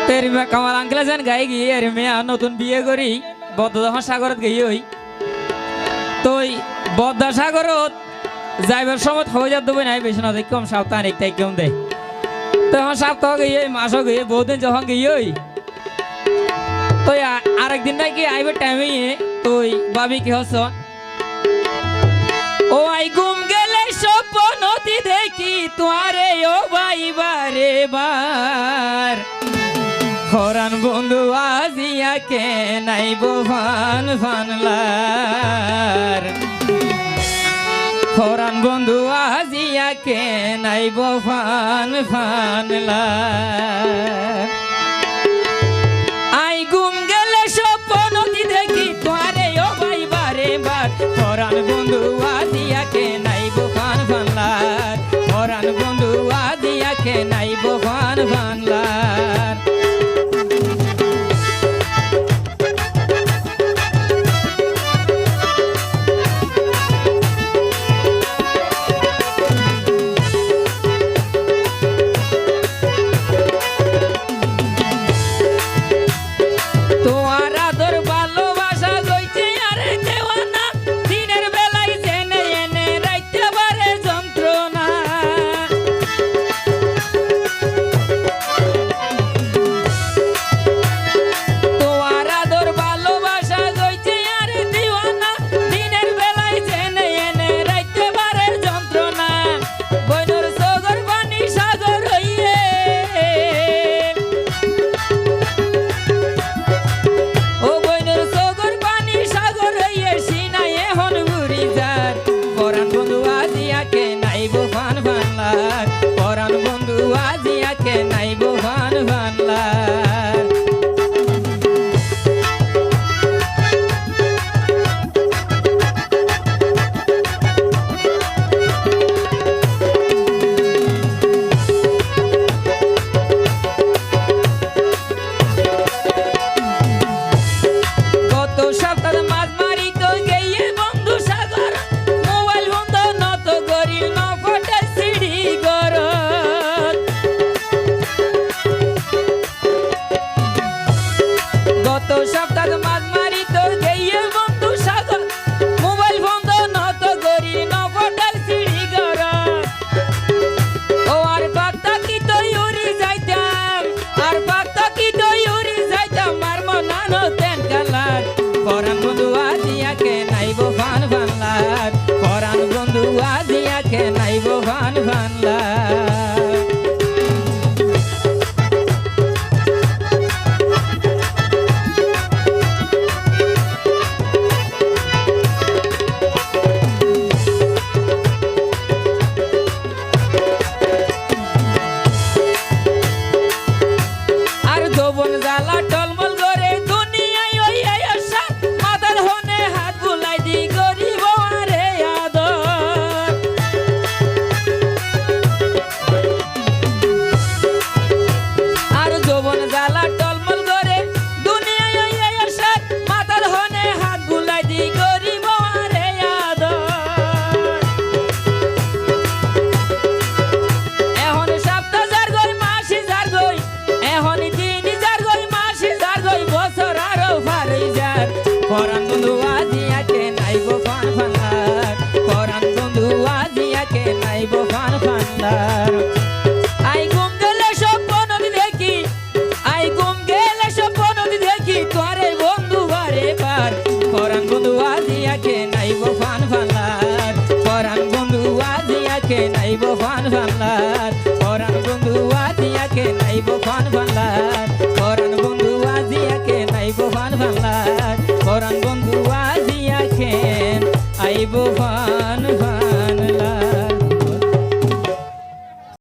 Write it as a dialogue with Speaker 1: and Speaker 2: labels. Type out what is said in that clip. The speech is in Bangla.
Speaker 1: तेरी मैं कमल अंकल जन गाई गई अरे मैं नतून बिये करी बद्दा सागरत गई हई तो बद्दा सागरत যাইবার সময় হয়ে যা দেবে নাই বেশি না কম সাপ্তাহিক তাই কম দেয় তো আমার সপ্তাহ গিয়ে মাসও গিয়ে বহুদিন যখন গিয়ে তো আরেকদিন নাকি আইবে টাইমে তুই ভাবি কি হস ও আই ঘুম গেলে স্বপ্নতি দেখি তোয়ারে ও ভাই বারে বার হরান বন্ধু আজিয়া কে নাইব ফান ফানলার হরান বন্ধু আজিয়া কে নাইব ফান ফানলার আই ঘুম গেলে স্বপ্নতি দেখি তোয়ারে ও ভাই বারে বার হরান বন্ধু আজিয়া কে নাইব ফান ফানলার হরান বন্ধু আজিয়া কে নাইব ফান ফানলার Ibu Fan